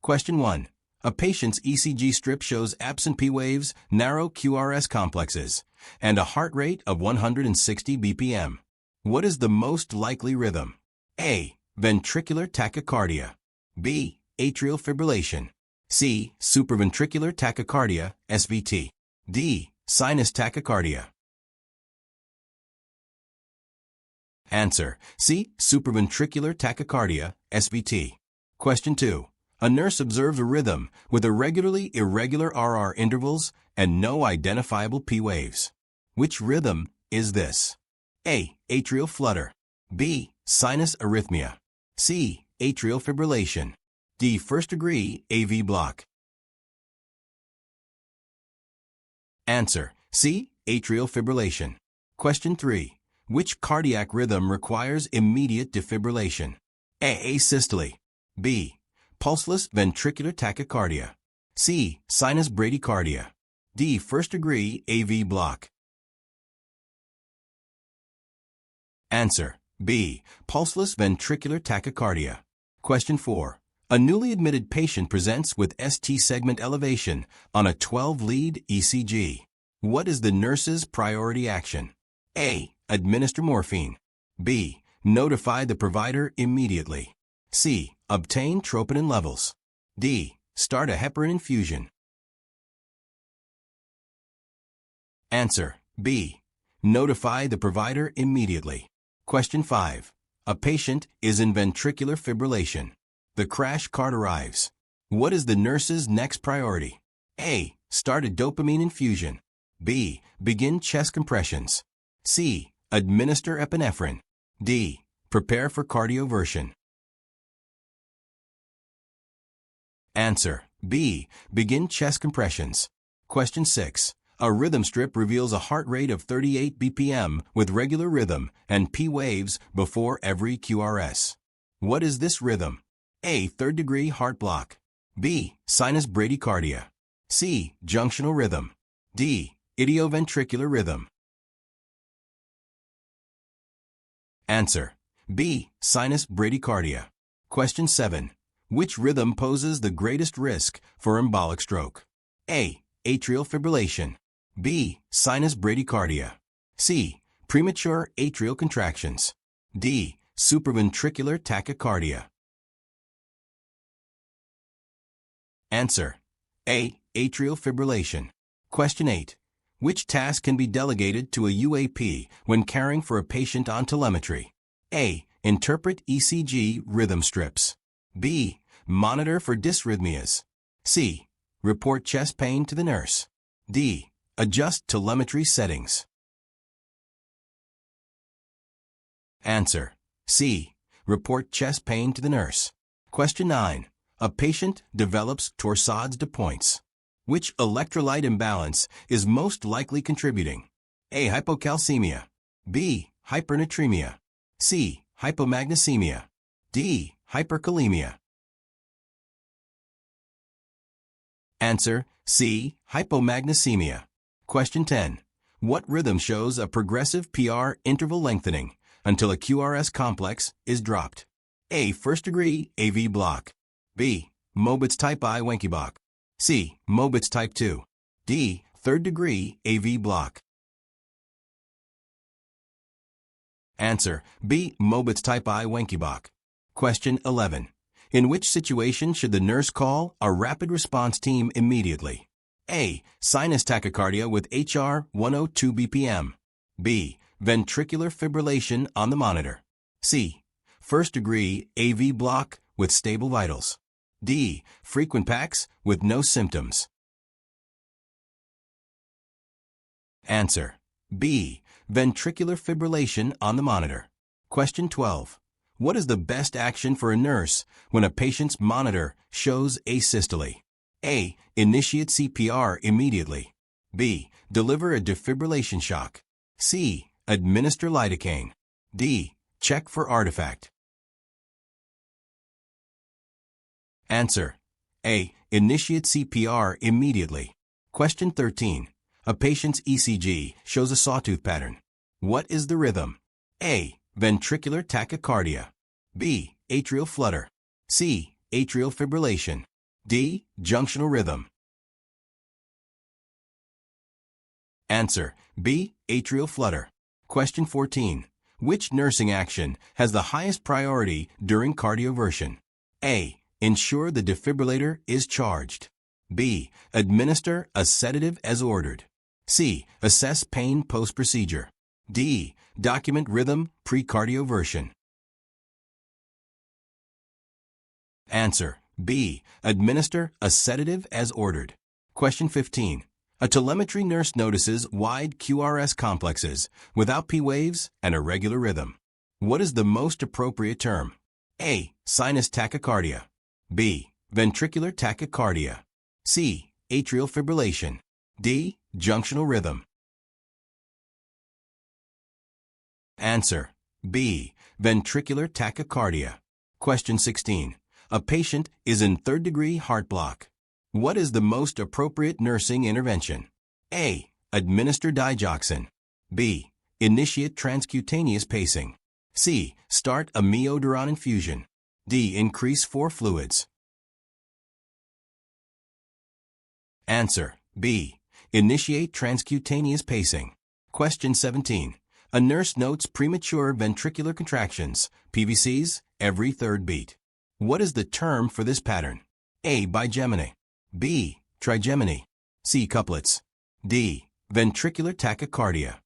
Question 1. A patient's ECG strip shows absent P waves, narrow QRS complexes, and a heart rate of 160 BPM. What is the most likely rhythm? A. Ventricular tachycardia. B. Atrial fibrillation. C. Supraventricular tachycardia, SVT. D. Sinus tachycardia. Answer: C. Supraventricular tachycardia, SVT. Question 2. A nurse observes a rhythm with irregularly irregular RR intervals and no identifiable P waves. Which rhythm is this? A. Atrial flutter. B. Sinus arrhythmia. C. Atrial fibrillation. D. First-degree AV block. Answer: C. Atrial fibrillation. Question 3. Which cardiac rhythm requires immediate defibrillation? A. Asystole. B. Pulseless ventricular tachycardia. C. Sinus bradycardia. D. First-degree AV block. Answer: B. Pulseless ventricular tachycardia. Question 4. A newly admitted patient presents with ST segment elevation on a 12-lead ECG. What is the nurse's priority action? A. Administer morphine. B. Notify the provider immediately. C. Obtain troponin levels. D. Start a heparin infusion. Answer: B. Notify the provider immediately. Question 5. A patient is in ventricular fibrillation. The crash cart arrives. What is the nurse's next priority? A. Start a dopamine infusion. B. Begin chest compressions. C. Administer epinephrine. D. Prepare for cardioversion. Answer: B. Begin chest compressions. Question 6. A rhythm strip reveals a heart rate of 38 BPM with regular rhythm and P waves before every QRS. What is this rhythm? A. Third-degree heart block. B. Sinus bradycardia. C. Junctional rhythm. D. Idioventricular rhythm. Answer: B. Sinus bradycardia. Question 7. Which rhythm poses the greatest risk for embolic stroke? A. Atrial fibrillation. B. Sinus bradycardia. C. Premature atrial contractions. D. Supraventricular tachycardia. Answer: A. Atrial fibrillation. Question 8. Which task can be delegated to a UAP when caring for a patient on telemetry? A. Interpret ECG rhythm strips. B. Monitor for dysrhythmias. C. Report chest pain to the nurse. D. Adjust telemetry settings. Answer: C. Report chest pain to the nurse. Question 9. A patient develops torsades de pointes. Which electrolyte imbalance is most likely contributing? A. Hypocalcemia. B. Hypernatremia. C. Hypomagnesemia. D. Hyperkalemia. Answer: C. Hypomagnesemia. Question 10. What rhythm shows a progressive PR interval lengthening until a QRS complex is dropped? A. First-degree AV block. B. Mobitz type I Wenckebach. C. Mobitz type 2. D. Third-degree AV block. Answer: B. Mobitz type I Wenckebach. Question 11. In which situation should the nurse call a rapid response team immediately? A. Sinus tachycardia with HR 102 BPM. B. Ventricular fibrillation on the monitor. C. First-degree AV block with stable vitals. D. Frequent PACs with no symptoms. Answer: B. Ventricular fibrillation on the monitor. Question 12. What is the best action for a nurse when a patient's monitor shows asystole? A. Initiate CPR immediately. B. Deliver a defibrillation shock. C. Administer lidocaine. D. Check for artifact. Answer: A. Initiate CPR immediately. Question 13. A patient's ECG shows a sawtooth pattern. What is the rhythm? A. Ventricular tachycardia. B. Atrial flutter. C. Atrial fibrillation. D. Junctional rhythm. Answer: B. Atrial flutter. Question 14. Which nursing action has the highest priority during cardioversion? A. Ensure the defibrillator is charged. B. Administer a sedative as ordered. C. Assess pain post-procedure. D. Document rhythm pre-cardioversion. Answer: B. Administer a sedative as ordered. Question 15. A telemetry nurse notices wide QRS complexes without P waves and irregular rhythm. What is the most appropriate term? A. Sinus tachycardia. B. Ventricular tachycardia. C. Atrial fibrillation. D. Junctional rhythm. Answer: B. Ventricular tachycardia. Question 16. A patient is in third-degree heart block. What is the most appropriate nursing intervention? A. Administer digoxin. B. Initiate transcutaneous pacing. C. Start a miodaron infusion. D. Increase 4 fluids. Answer: B. Initiate transcutaneous pacing. Question 17. A nurse notes premature ventricular contractions, PVCs, every third beat. What is the term for this pattern? A. Bigeminy. B. Trigeminy. C. Couplets. D. Ventricular tachycardia.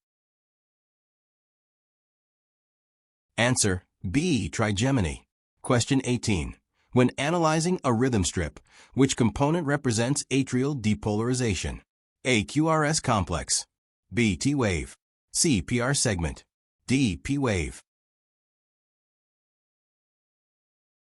Answer: B. Trigeminy. Question 18. When analyzing a rhythm strip, which component represents atrial depolarization? A. QRS complex. B. T wave. C. PR segment. D. P wave.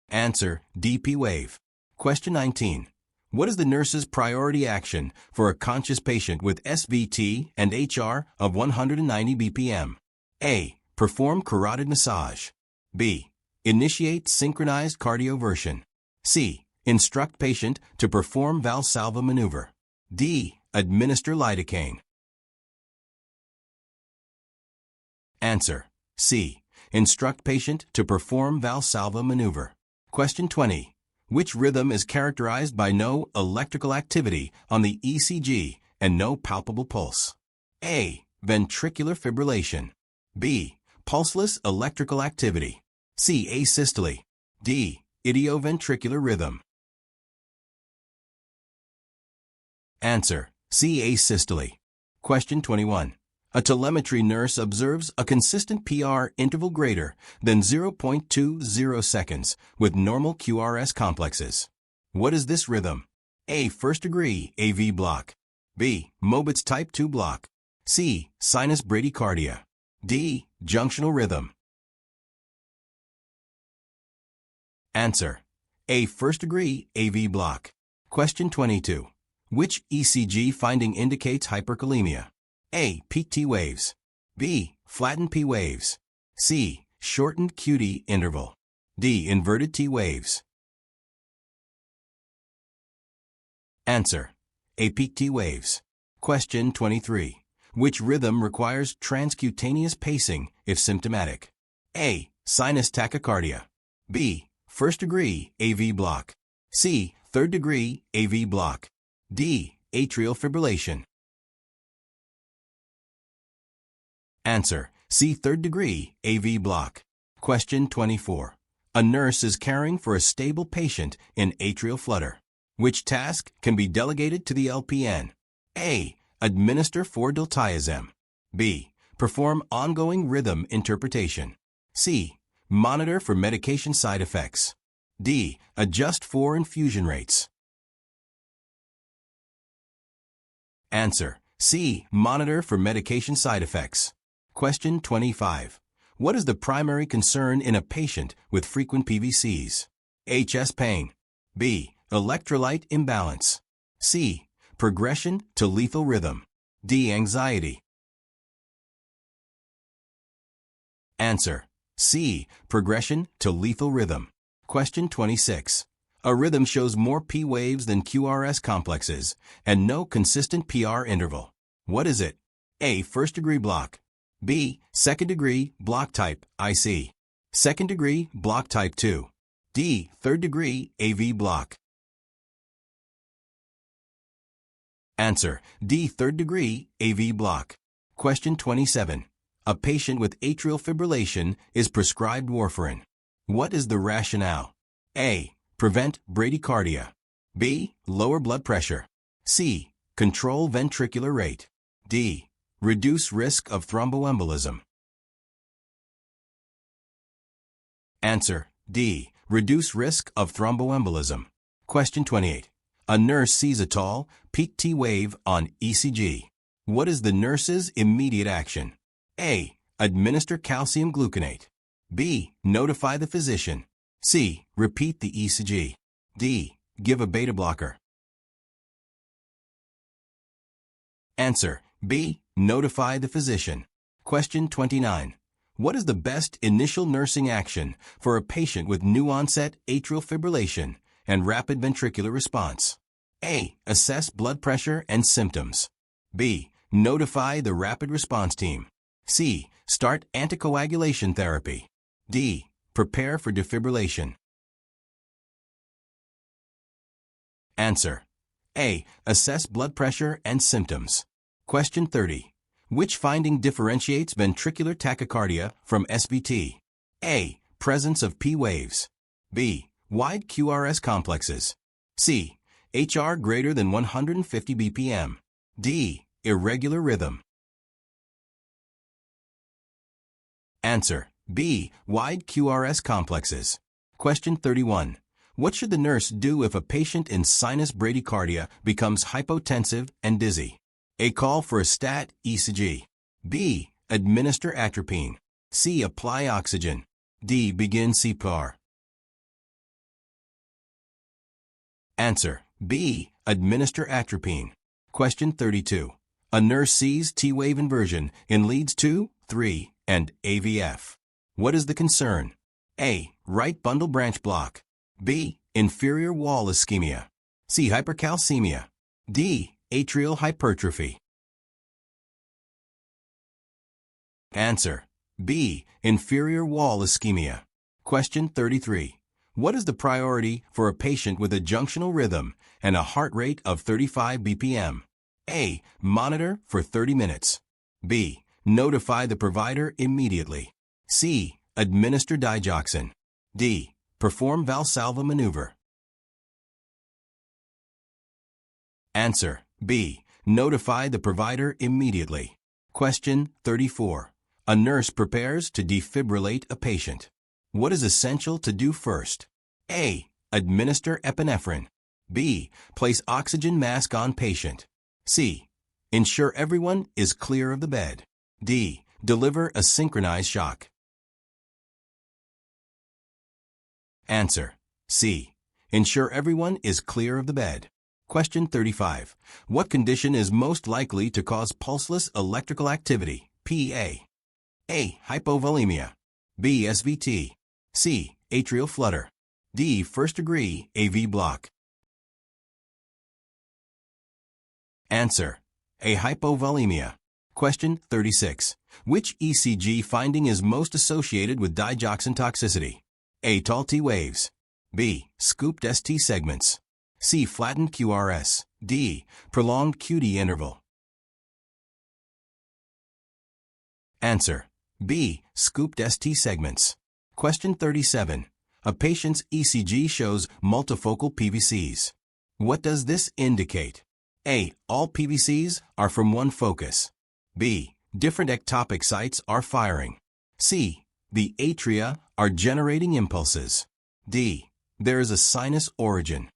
Answer: D. P wave. Question 19. What is the nurse's priority action for a conscious patient with SVT and HR of 190 BPM? A. Perform carotid massage. B. Initiate synchronized cardioversion. C. Instruct patient to perform Valsalva maneuver. D. Administer lidocaine. Answer: C. Instruct patient to perform Valsalva maneuver. Question 20. Which rhythm is characterized by no electrical activity on the ECG and no palpable pulse? A. Ventricular fibrillation. B. Pulseless electrical activity. C. Asystole. D. Idioventricular rhythm. Answer: C. Asystole. Question 21. A telemetry nurse observes a consistent PR interval greater than 0.20 seconds with normal QRS complexes. What is this rhythm? A. First-degree AV block. B. Mobitz type 2 block. C. Sinus bradycardia. D. Junctional rhythm. Answer: A. First-degree AV block. Question 22. Which ECG finding indicates hyperkalemia? A. Peak T waves. B. Flattened P waves. C. Shortened QT interval. D. Inverted T waves. Answer: A. Peak T waves. Question 23. Which rhythm requires transcutaneous pacing if symptomatic? A. Sinus tachycardia. B. First-degree AV block. C. Third-degree AV block. D. Atrial fibrillation. Answer: C. Third-degree AV block. Question 24. A nurse is caring for a stable patient in atrial flutter. Which task can be delegated to the LPN? A. Administer 4-diltiazem. B. Perform ongoing rhythm interpretation. C. Monitor for medication side effects. D. Adjust for infusion rates. Answer: C. Monitor for medication side effects. Question 25. What is the primary concern in a patient with frequent PVCs? A. Chest pain. B. Electrolyte imbalance. C. Progression to lethal rhythm. D. Anxiety. Answer: C. Progression to lethal rhythm. Question 26. A rhythm shows more P waves than QRS complexes and no consistent PR interval. What is it? A. First-degree block. B. Second-degree block type IC. Second-degree block type 2. D. Third-degree AV block. Answer: D. Third degree AV block. Question 27. A patient with atrial fibrillation is prescribed warfarin. What is the rationale? A. Prevent bradycardia. B. Lower blood pressure. C. Control ventricular rate. D. Reduce risk of thromboembolism. Answer: D. Reduce risk of thromboembolism. Question 28. A nurse sees a tall, peak T wave on ECG. What is the nurse's immediate action? A. Administer calcium gluconate. B. Notify the physician. C. Repeat the ECG. D. Give a beta blocker. Answer: B. Notify the physician. Question 29. What is the best initial nursing action for a patient with new-onset atrial fibrillation and rapid ventricular response? A. Assess blood pressure and symptoms. B. Notify the rapid response team. C. Start anticoagulation therapy. D. Prepare for defibrillation. Answer: A. Assess blood pressure and symptoms. Question 30. Which finding differentiates ventricular tachycardia from SVT? A. Presence of P waves. B. Wide QRS complexes. C. HR greater than 150 BPM. D. Irregular rhythm. Answer: B. Wide QRS complexes. Question 31. What should the nurse do if a patient in sinus bradycardia becomes hypotensive and dizzy? A. Call for a stat ECG. B. Administer atropine. C. Apply oxygen. D. Begin CPR. Answer: B. Administer atropine. Question 32. A nurse sees T-wave inversion in leads 2, 3, and AVF. What is the concern? A. Right bundle branch block. B. Inferior wall ischemia. C. Hypercalcemia. D. Atrial hypertrophy. Answer: B. Inferior wall ischemia. Question 33. What is the priority for a patient with a junctional rhythm and a heart rate of 35 BPM? A. Monitor for 30 minutes. B. Notify the provider immediately. C. Administer digoxin. D. Perform Valsalva maneuver. Answer: B. Notify the provider immediately. Question 34. A nurse prepares to defibrillate a patient. What is essential to do first? A. Administer epinephrine. B. Place oxygen mask on patient. C. Ensure everyone is clear of the bed. D. Deliver a synchronized shock. Answer: C. Ensure everyone is clear of the bed. Question 35. What condition is most likely to cause pulseless electrical activity, PA? A. Hypovolemia. B. SVT. C. Atrial flutter. D. First degree AV block. Answer: A. Hypovolemia. Question 36. Which ECG finding is most associated with digoxin toxicity? A. Tall T waves. B. Scooped ST segments. C. Flattened QRS. D. Prolonged QD interval. Answer: B. Scooped ST segments. Question 37. A patient's ECG shows multifocal PVCs. What does this indicate? A. All PVCs are from one focus. B. Different ectopic sites are firing. C. The atria are generating impulses. D. There is a sinus origin.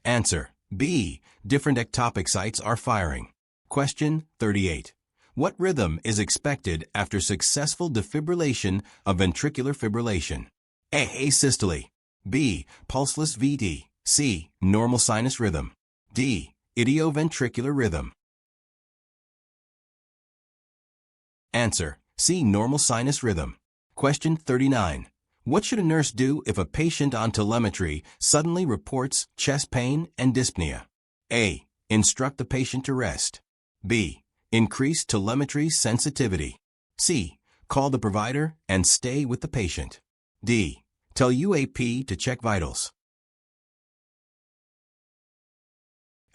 Answer: B. Different ectopic sites are firing. Question 38. What rhythm is expected after successful defibrillation of ventricular fibrillation? A. Asystole. B. Pulseless VT. C. Normal sinus rhythm. D. Idioventricular rhythm. Answer: C. Normal sinus rhythm. Question 39. What should a nurse do if a patient on telemetry suddenly reports chest pain and dyspnea? A. Instruct the patient to rest. B. Increase telemetry sensitivity. C. Call the provider and stay with the patient. D. Tell UAP to check vitals.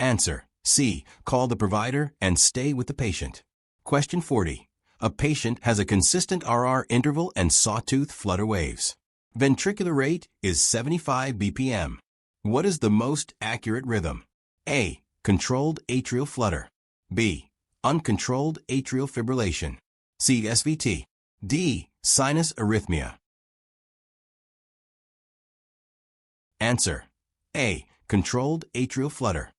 Answer: C. Call the provider and stay with the patient. Question 40. A patient has a consistent RR interval and sawtooth flutter waves. Ventricular rate is 75 BPM. What is the most accurate rhythm? A. Controlled atrial flutter. B. Uncontrolled atrial fibrillation. C. SVT. D. Sinus arrhythmia. Answer: A. Controlled atrial flutter.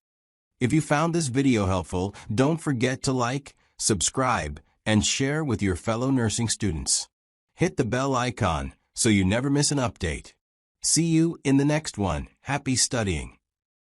If you found this video helpful, don't forget to like, subscribe, and share with your fellow nursing students. Hit the bell icon so you never miss an update. See you in the next one. Happy studying!